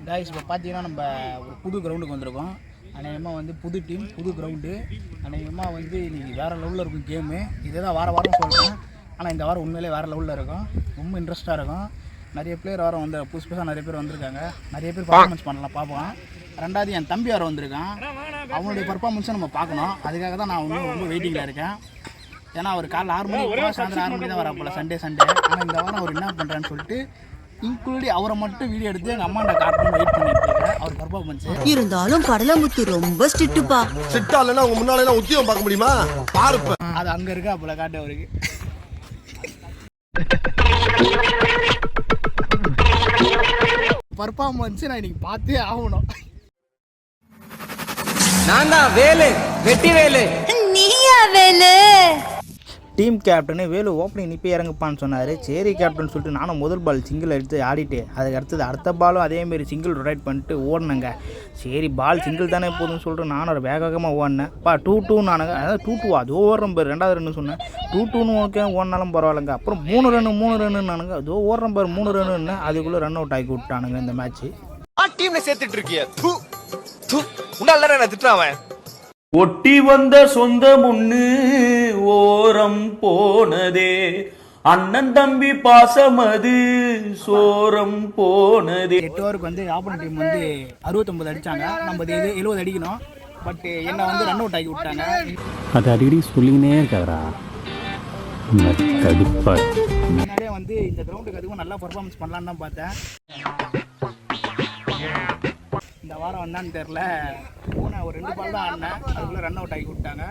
Guys இப்போ பார்த்தீங்கன்னா நம்ம ஒரு புது கிரவுண்டுக்கு வந்திருக்கோம். அநேகமாக வந்து புது டீம் புது கிரவுண்டு. அநேகமாக வந்து இன்றைக்கி வேறு லெவலில் இருக்கும் கேமு. இதே தான் வாரம் சொல்கிறேன். ஆனால் இந்த வாரம் உண்மையிலே வேறு லெவலில் இருக்கும். ரொம்ப இன்ட்ரெஸ்ட்டாக இருக்கும். நிறைய பிளேயர் வாரம் வந்து புதுசாக நிறைய பேர் வந்திருக்காங்க. நிறைய பேர் பர்ஃபார்மன்ஸ் பண்ணலாம் பார்ப்போம். ரெண்டாவது என் தம்பி வேறு வந்திருக்கான். அவனுடைய பர்ஃபார்மன்ஸை நம்ம பார்க்கணும். அதுக்காக தான் நான் இன்னும் ரொம்ப வெயிட்டிங்கில் இருக்கேன். ஏன்னா அவர் காலைல 6 மணிக்கு சாயந்தரம் 6 மணி தான் வரப்போல சண்டே. ஆனால் இந்த வாரம் அவர் என்ன பண்ணுறான்னு சொல்லிட்டு இன்க்ளூடி அவரை மட்டும் வீடியோ எடுத்து எங்கள் அம்மாண்ட காட்டணும்னு வெயிட் பண்ணிட்டு இருக்கேன். அவர் பர்ஃபார்மன்ஸ் இருந்தாலும் கடலமுத்து ரொம்ப ஸ்ட்ரிக்ட்டுப்பா. ஸ்ட்ரிக்டா இல்லைன்னா உங்க முன்னால உத்தியோகம் பார்க்க முடியுமா பாருப்ப. அது அங்கே இருக்கா அப்போல காட்டு அவருக்கு. பர்ஃபார்மன்ஸ் நான் இன்னைக்கு பார்த்தே ஆகணும். நான் தான் வேலு, வெட்டி வேலு. நீயா Velu? Team captain Velu opening நிப்பி இறங்குப்பான்னு சொன்னார். சரி கேப்டன் சொல்லிட்டு நானும் முதல் பால் சிங்கிள் எடுத்து ஆடிட்டு அதுக்கு அடுத்தது அடுத்த பாலும் அதேமாரி சிங்கிள் ரொட்டேட் பண்ணிட்டு ஓடினேங்க. சரி பால் சிங்கிள் தானே போதுன்னு சொல்லிட்டு நானும் ஒரு வேகமாக ஓடினேன். 2-2 நானுங்க. அதாவது 2-2 அதோ ஓடுறேன் பாரு. ரெண்டாவது ரன்னு சொன்னேன். 2-2 ஓகே ஓடினாலும் பரவாயில்லைங்க. அப்புறம் 3 ரன்னு நானுங்க. அதோ ஓடுறேன் பாரு 3 ரன்னு. அதுக்குள்ளே ரன் அவுட் ஆக்கி விட்டானுங்க இந்த மேட்ச்சு. டீம்ல சேர்த்துட்டு இருக்கிய உன்னால திட்டுறான். ஒட்டி வந்த சொந்த முன்னு ஓரம் போனதே, அண்ணன் தம்பி பாசமது சோரம் போனதே. 8 ஓவருக்கு வந்து ஆப்போனன்ட் டீம் வந்து 69 அடித்தாங்க. நம்ம 70 அடிக்கணும். பட் என்னை வந்து ரன் அவுட் ஆக்கி விட்டாங்க. அது அடிக்கடி சொல்லினே இருக்காரா கடுப்பா. முன்னாடியே வந்து இந்த கிரவுண்டுக்கு அதுவும் நல்லா பர்ஃபார்மன்ஸ் பண்ணலான்னு தான் பார்த்தேன். இந்த வாரம் என்னன்னு தெரில. ஒரு 2 பால் தான் ஆடினேன். அதுக்குள்ளே ரன் அவுட் ஆகி விட்டாங்க.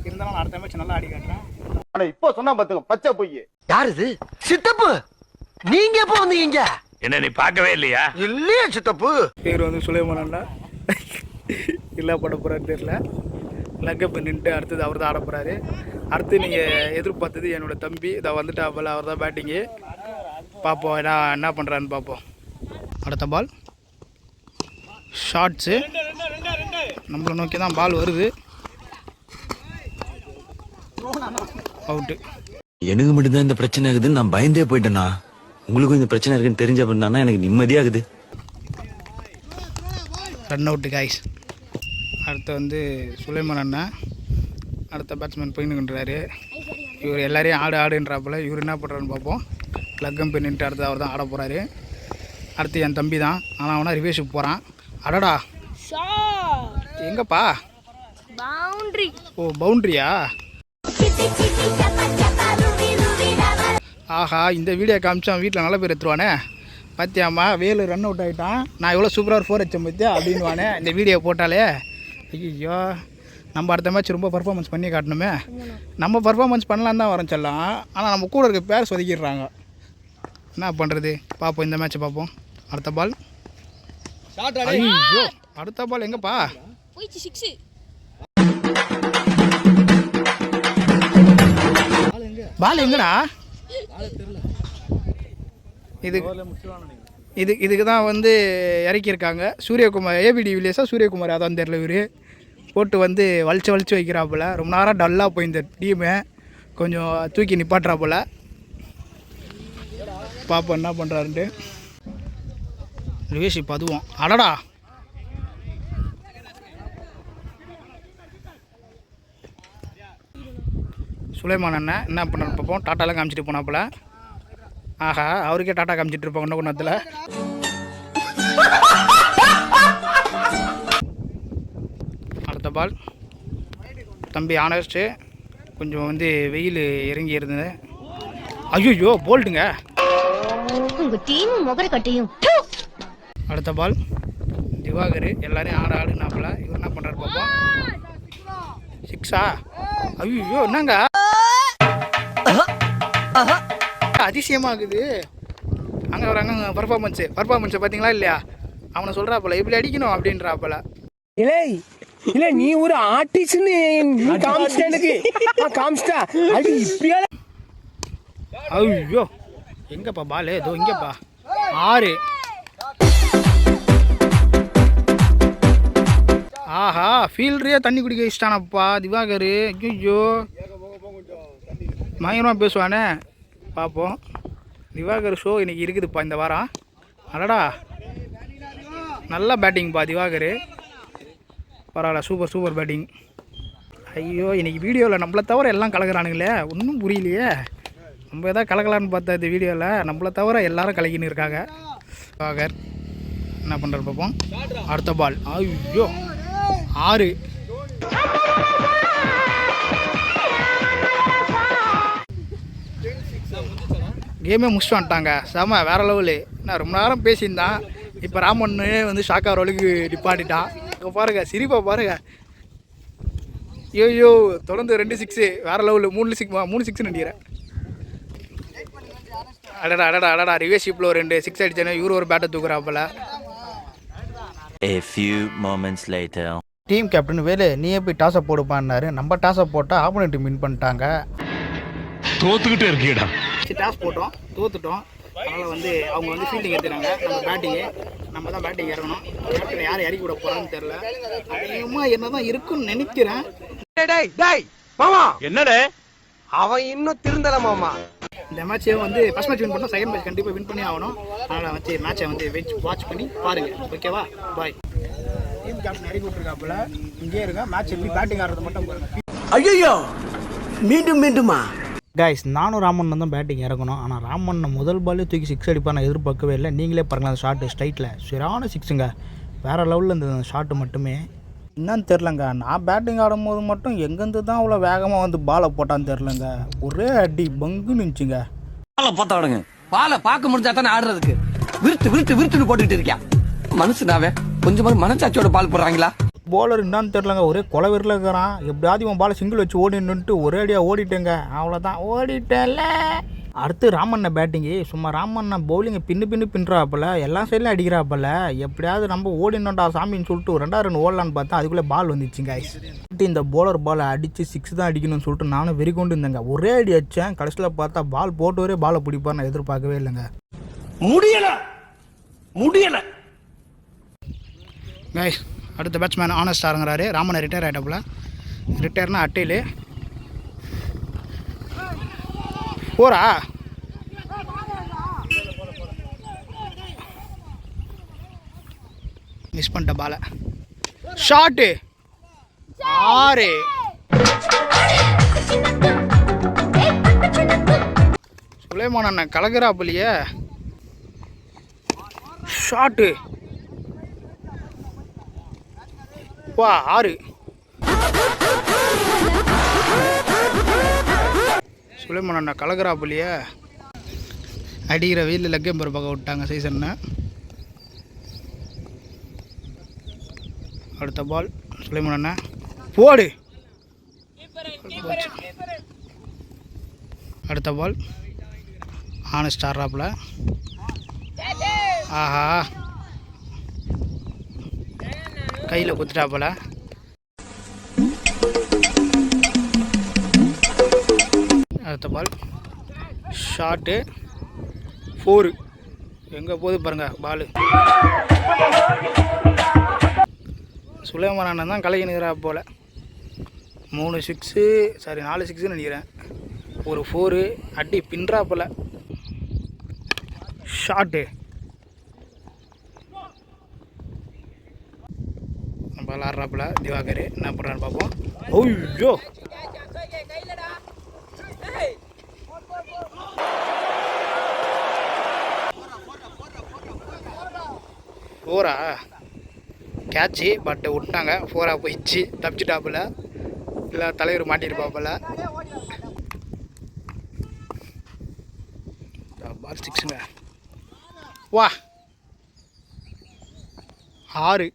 இருந்தாலும் அடுத்த மேட்ச் நல்லா ஆடி காட்டுறேன். ஆனா இப்போ சொன்னா பாத்துங்க பச்சை பொய். யாரு இது? சித்தப்பு. நீங்க எப்போ வந்தீங்க? என்ன நீ பார்க்கவே இல்லையா? இல்லையா சித்தப்பு? பேர் வந்து சுலைமானா இல்லை பட போகிறாரு தெரியல. லக்கப் நின்றுட்டு அடுத்தது அவர் தான் ஆட போகிறாரு. அடுத்து நீங்கள் எதிர்பார்த்தது என்னோட தம்பி இதை வந்துட்டு அப்போல அவர் தான் பேட்டிங்கு. பார்ப்போம் என்ன பண்ணுறான்னு பார்ப்போம். அடுத்த பால் ஷார்ட்ஸு நம்மளை நோக்கி தான் பால் வருது. அவுட்டு. எனக்கு மட்டும்தான் இந்த பிரச்சனை இருக்குதுன்னு நான் பயந்தே போயிட்டேன்னா. உங்களுக்கும் இந்த பிரச்சனை இருக்குன்னு தெரிஞ்ச அப்படின்னா எனக்கு நிம்மதியாகுது. Run out guys. அடுத்து வந்து சுலைமான் அண்ணன் அடுத்த பேட்ஸ்மேன் போயின்னுன்றாரு. இவர் எல்லாரையும் ஆடுன்றாப்புல. இவர் என்ன பண்ணுறாருன்னு பார்ப்போம். லக்கம் நின்றுட்டு அடுத்து அவர் தான் ஆட போகிறாரு. அடுத்து என் தம்பி தான். ஆனால் அவனா ரிவேஷுக்கு போகிறான். அடடா எங்கப்பா? பவுண்டரி. ஓ பவுண்ட்ரியா? ஆஹா இந்த வீடியோ காமிச்சா வீட்டில் நல்ல பேர் எடுத்துருவானே. பார்த்தியாம்மா வேலு ரன் அவுட் ஆகிட்டான். நான் எவ்வளோ சூப்பராக 4 அடிச்சேன் பார்த்தியா அப்படின்வானே இந்த வீடியோ போட்டாலே. ஐயோ நம்ம அடுத்த மேட்ச் ரொம்ப பர்ஃபார்மன்ஸ் பண்ணி காட்டணுமே. நம்ம பர்ஃபார்மன்ஸ் பண்ணலான்னு தான் வரோம் செல்லாம். ஆனால் நம்ம கூட இருக்க பேர் சொதுக்கிடுறாங்க. என்ன பண்ணுறது பார்ப்போம். இந்த மேட்ச்சை பார்ப்போம். அடுத்த பால். ஐயோ அடுத்த பால் எங்கப்பா? பால் எங்கடா? இதுக்கு தான் வந்து இறக்கியிருக்காங்க சூரியகுமார். ஏபிடி வில்லியர்ஸா சூரியகுமார் அதான் தெரியல. இவர் போட்டு வந்து வலிச்சு வைக்கிறாப்புல. ரொம்ப நேரம் டல்லாக போய் இந்த டீமை கொஞ்சம் தூக்கி நிப்பாட்டுறாப்புல. பாப்பா என்ன பண்ணுறாருன்ட்டு. ரிவேஷ் இப்போ அதுவும் அடடா சுலைமான் அண்ணன் என்ன பண்ணுறாரு பார்ப்போம். டாட்டாலாம் காமிச்சிட்டு போனாப்புல. ஆஹா அவருக்கே டாட்டா காமிச்சிட்டு இருப்பாங்க இன்னும் கொண்டத்தில். அடுத்த பால் தம்பி ஆனஸ்ட்டு கொஞ்சம் வந்து வெயில் இறங்கி இருந்தது. ஐயோ போல்ட்டுங்க. அடுத்த பால் திவாகர் எல்லாரையும் ஆடுனாப்புல. இவர் என்ன பண்ணுறாரு பார்ப்போம். 6ஆ? ஐயோ என்னங்க அதிசயமாகுது. அங்கே வராங்க பர்ஃபார்மன்ஸை பார்த்தீங்களா இல்லையா? அவனை சொல்கிறாப்புல இப்படி அடிக்கணும் அப்படின்றாப்புல. இல்ல நீ ஒரு ஆர்டிஸ்ட்னு நீ காமிச்சிட்ட எனக்கு. காமிச்சிட்டா அது இப்படியா? ஐயோ எங்கப்பா பால்? ஏதோ இங்கப்பா 6. ஆஹா ஃபீல்டரே தண்ணி குடிக்க வச்சிட்டானப்பா திவாகர். ஐயோ பயங்கரமாக பேசுவானே. பார்ப்போம். திவாகர் ஷோ இன்றைக்கி இருக்குதுப்பா இந்த வாரம். அடடா நல்லா பேட்டிங்ப்பா திவாகர், பரவாயில்ல, சூப்பர் பேட்டிங். ஐயோ இன்றைக்கி வீடியோவில் நம்மளை தவிர எல்லாம் கலக்கிறானுங்களே, ஒன்றும் புரியலையே. நம்ம எதாவது கலக்கலான்னு பார்த்தா இந்த வீடியோவில் நம்மளை தவிர எல்லாரும் கலக்கின்னு இருக்காங்க. திவாகர் என்ன பண்ணுறது பார்ப்போம். அடுத்த பால். ஐயோ 6. கேமே முடிச்சுட்டு வந்துட்டாங்க. செம வேறு லெவலு. நான் ரொம்ப நேரம் பேசியிருந்தான். இப்போ ராமண்ணே வந்து ஷாக்கா ரோலுக்கு நிப்பாட்டிட்டான். அங்கே பாருங்கள், சிரிப்பா பாருங்கள். ஐயோ தொடர்ந்து 2 6 வேறு லெவலு. 3 6 நினைக்கிறேன். அடடா ரிவேஸ் ஷிப்பில் ஒரு 2 6 அடிச்சேன்னா இவரு ஒரு பேட்டை தூக்குறாப்பில். A few moments later. Team captain Velu நீயே போய் டாஸை போடுப்பான்னாரு. நம்ம டாஸை போட்டால் ஆப்போனண்ட் வின் பண்ணிட்டாங்க. தோத்துக்கிட்டே இருக்கீடா. டாஸ் போட்டோம், தோத்துட்டோம். அதனால் வந்து அவங்க வந்து ஃபீல்டிங் எடுத்துறாங்க. நம்ம பேட்டிங்கு நம்ம தான் பேட்டிங் இறங்கணும். கேப்டன் யார் இறக்கி விட போகிறான்னு தெரில. அதிகமாக என்ன தான் இருக்குன்னு நினைக்கிறேன். மாமா என்னடே அவன் இன்னும் திருந்தல மாமா. இந்த மேட்ச்சே வந்து ஃபர்ஸ்ட் மேட்ச் வின் பண்ணோம், செகண்ட் மேட்ச் கண்டிப்பாக வின் பண்ணி ஆகணும். அதனால் வச்சு மேட்சை வந்து வாட்ச் பண்ணி பாருங்கள். ஓகேவா, பாய். டீம் கேப்டன் இறக்கி விட்டுருக்காப்புல. இங்கே இருங்க, மேட்ச் எப்படி பேட்டிங் ஆடுறது மட்டும் பாருங்கள். ஐயோ மீண்டுமா கைஸ், நானும் ராமன் தான் பேட்டிங் இறக்கணும். ஆனால் ராமன் முதல் பாலே தூக்கி 6 அடிப்பா நான் எதிர்பார்க்கவே இல்லை. நீங்களே பாருங்களேன், அந்த ஷாட்டு ஸ்ட்ரைட்டில் சரியான 6ங்க. வேறு லெவலில் இருந்தது அந்த ஷாட்டு மட்டுமே. என்னன்னு தெரிலங்க, நான் பேட்டிங் ஆடும்போது மட்டும் எங்கேருந்து தான் அவ்வளோ வேகமாக வந்து பாலை போட்டான்னு தெரிலங்க. ஒரே அடி பங்குன்னு இருந்துச்சுங்க. பாலை பார்த்தாடுங்க. பாலை பார்க்க முடிஞ்சா தானே ஆடுறதுக்கு. விருட்டுன்னு போட்டுக்கிட்டு இருக்கேன். மனுஷனாவே கொஞ்சம் மனசாட்சியோட பால் போடுறாங்களா? போலர் என்னன்னு தெரிலங்க, ஒரே கொலவீரில் இருக்கிறான். எப்படியாவது இவன் பாலை சிங்கிள் வச்சு ஓடினுட்டு ஒரே அடியாக ஓடிட்டேங்க. அவ்வளோதான், ஓடிட்டேன்ல. அடுத்து ராமண்ண பேட்டிங்கு. சும்மா ராமண்ண பவுலிங்கை பின்னுறாப்பில், எல்லா சைட்லையும் அடிக்கிறாப்பில். எப்படியாவது நம்ம ஓடினோண்டா சாமின்னு சொல்லிட்டு 2 ரன் ஓடலான்னு பார்த்தா அதுக்குள்ளே பால் வந்துச்சுங்க. இந்த போலர் பாலை அடித்து 6 தான் அடிக்கணும்னு சொல்லிட்டு நானும் வெறி கொண்டு இருந்தேங்க. ஒரே அடி அடித்தேன். கடைசியில் பார்த்தா பால் போட்டு வரே பாலை பிடிப்பார் நான் எதிர்பார்க்கவே இல்லைங்க. முடியல கைஸ், அடுத்த பேட்ஸ்மேன் ஆனஸ்ட் ஆரங்கிறாரு. ராமனை ரிட்டையர் ஆகிட்டாப்புல. ரிட்டையர்னா அட்டையில் போரா. மிஸ் பண்ணிட்ட பாலை. ஷாட்டு 6. சுலைமான் அண்ணன் கலக்கிறாப்புலையே. ஷாட்டு வா 6. சுலைமான் அண்ணா கலக்கிறாப்புலையே. அடிக்கிற வெயிலில் லக்கேம்பர் பக்கம் விட்டாங்க சீசன்னு. அடுத்த பால் சுலைமான் அண்ணா போடு. அடுத்த பால் ஆனஸ்ட் ஆடுறாப்புல. ஆஹா கையில் குத்துட்டாப்புல. அடுத்த பால் ஷாட்டு 4. எங்கே போகுது பாருங்கள் பால். சுலைமான் அண்ணன் தான் கலைஞனுக்கிறா போல். 4 6 நினைக்கிறேன். ஒரு 4 அடி பின்றாப்பில். ஷாட்டு பால் ஆடுறாப்புல. திவாகர் என்ன பண்ணுறான்னு பார்ப்போம். ஐயோ ஃபோரா கேட்சு, பட் விட்டாங்க. 4 போயிடுச்சு. தப்பிச்சிட்டாப்புல. இல்லை தலைவர் மாட்டிருப்பாப்புல. பால் 6ங்க. வா 6.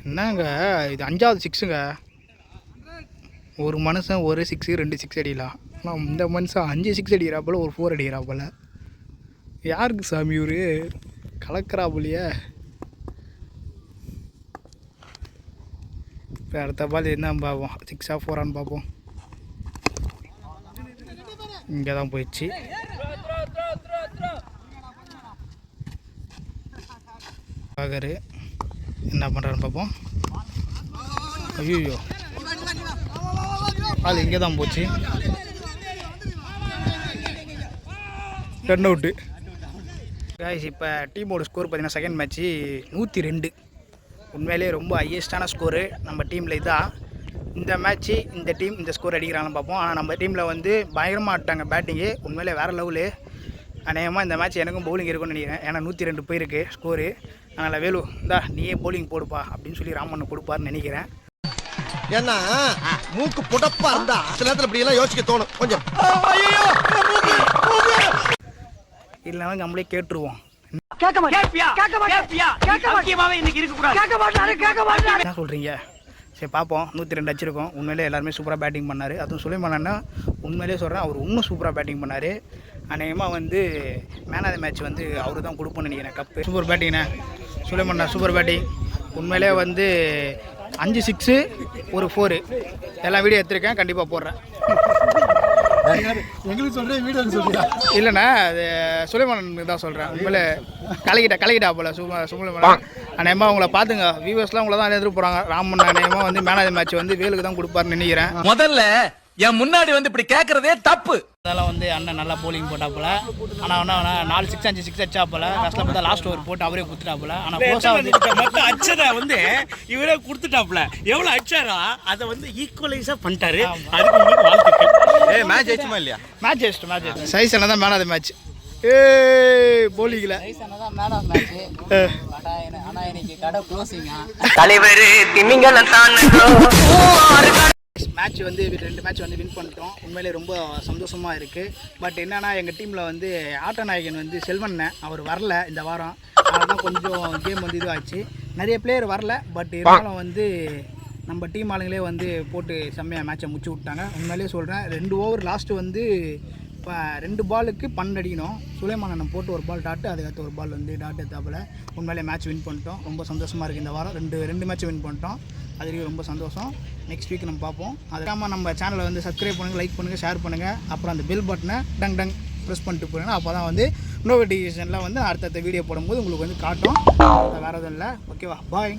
என்னங்க இது 5வது 6ங்க. ஒரு மனுஷன் ஒரு 6 2 6 அடிக்கலாம். ஆனால் இந்த மனுஷன் 5 6 அடிக்கிறாப்புல, ஒரு 4 அடிக்கிறாப்புல. யாருக்கு சாமி ஒரு கலக்கிறாப்புலையே. இப்போ அடுத்த பால் என்ன பார்ப்போம். 6 4 பார்ப்போம். இங்கே தான் போயிடுச்சு. பாகரு என்ன பண்ணுறான்னு பார்ப்போம். ஐயோ பால் இங்கே தான் போச்சு. Run out guys. இப்போ டீமோட ஸ்கோர் பார்த்தீங்கன்னா செகண்ட் மேட்ச்சு 102. உண்மையிலே ரொம்ப ஹையஸ்டான ஸ்கோரு நம்ம டீமில். இதான் இந்த மேட்ச்சு இந்த டீம் இந்த ஸ்கோர் அடிக்கிறாங்கன்னு பார்ப்போம். ஆனால் நம்ம டீமில் வந்து பயங்கரமாக ஆட்டாங்க பேட்டிங்கு. உண்மையிலே வேறு லெவலு. அநேகமாக இந்த மேட்ச் எனக்கும் பவுலிங் இருக்குன்னு நினைக்கிறேன். ஏன்னா 102 போயிருக்கு ஸ்கோரு. அதனால் வேலு இந்தா நீயே பவுலிங் போடுப்பா அப்படின்னு சொல்லி ராமண்ண கொடுப்பாருன்னு நினைக்கிறேன். ஏன்னா மூக்கு புடப்பா இருந்தா சில நேரத்துல இப்படி எல்லாம் யோசிக்க தோணும் கொஞ்சம். இல்லைன்னா நம்மளே கேட்டுருவோம். என்ன சொல்கிறீங்க? சரி பார்ப்போம். 102 அடிச்சிருக்கோம். உண்மையிலே எல்லாருமே சூப்பராக பேட்டிங் பண்ணார். அதுவும் சுலைமானா உண்மையிலே சொல்கிறேன், அவர் இன்னும் சூப்பராக பேட்டிங் பண்ணார். அநேகமாக வந்து மேன் ஆஃப் த மேட்ச் வந்து அவரு தான் கொடுப்போன்னு நினைக்கிறேன் கப்பு. சூப்பர் பேட்டிங்ண்ணே சுலைமானா, சூப்பர் பேட்டிங். உண்மையிலே வந்து 5 6 1 4 எல்லா வீடியோ எடுத்திருக்கேன். கண்டிப்பாக போடுறேன். எங்களுக்கு சொல்றேன் வீடியோ சொல்றியா? இல்லைண்ணா அது சுலைமானுக்கு தான் சொல்கிறேன். உண்மையிலே கலக்கிட்டா போல சுலைமான். அநேகமாக உங்களை பார்த்துங்க வியூவர்ஸ்லாம் உங்களை தான் எடுத்துகிட்டு போகிறாங்க. ராமன் அநேகமாக வந்து மேன் ஆஃப் த மேட்ச் வந்து வேலுக்கு தான் கொடுப்பாருன்னு நினைக்கிறேன். முதல்ல என் முன்னாடி வந்து இப்படி கேக்குறதே தப்பு. அதெல்லாம் வந்து அண்ணன் நல்லா போலிங் போட்டாப்புல. ஆனால் என்ன 4 6 5 6 அடிச்சாப்புல. கஷ்டம் பார்த்தா லாஸ்ட் ஓவர் போட்டு அவரே கொடுத்துட்டாப்புல. ஆனால் க்ளோஸாக வந்து மொத்தம் அடிச்சதை வந்து இவரே கொடுத்துட்டாப்புல. எவ்வளோ அடிச்சாரோ அதை வந்து ஈக்குவலைஸாக பண்ணிட்டாரு. அதுக்கு உங்களுக்கு வாழ்த்துக்கள். மேட்ச் ஆயிடுச்சுமா இல்லையா? மேட்ச் சைஸ் என்ன தான் மேன் ஆஃப் த மேட்ச். போலிங்கில் மேட்ச் வந்து 2 மேட்ச் வந்து வின் பண்ணிட்டோம். உண்மையிலே ரொம்ப சந்தோஷமாக இருக்குது. பட் என்னன்னா எங்கள் டீமில் வந்து ஆட்ட நாயகன் வந்து செல்வண்ணன் அவர் வரல இந்த வாரம். அதனால கொஞ்சம் கேம் வந்து இதுவாச்சு. நிறைய பிளேயர் வரல. பட் இருந்தாலும் வந்து நம்ம டீம் ஆளுங்களே வந்து போட்டு செம்மையாக மேட்சை முடிச்சு விட்டாங்க. உண்மையிலே சொல்கிறேன் 2 ஓவர் லாஸ்ட்டு வந்து இப்போ 2 பாலுக்கு 12 அடிக்கணும். சுலைமான் அண்ணன் போட்டு ஒரு பால் டாட்டு, அதுக்கடுத்து ஒரு பால் வந்து டாட் எடுத்தாப்புல. உண்மையிலே மேட்ச் வின் பண்ணிட்டோம். ரொம்ப சந்தோஷமாக இருக்குது. இந்த வாரம் 2 மேட்ச் வின் பண்ணிட்டோம். அதுக்கு ரொம்ப சந்தோஷம். நெக்ஸ்ட் வீக் நம்ம பார்ப்போம். அதுக்காக நம்ம சேனலை வந்து சப்ஸ்கிரைப் பண்ணுங்கள், லைக் பண்ணுங்கள், ஷேர் பண்ணுங்கள். அப்புறம் அந்த பெல் பட்டனை டங் ப்ரெஸ் பண்ணிட்டு போகிறேன்னா அப்போ தான் வந்து நோட்டிஃபிகேஷனில் வந்து அடுத்தடுத்த வீடியோ போடும்போது உங்களுக்கு வந்து காட்டும். வேறு எதுவும் இல்லை. ஓகேவா? பாய்.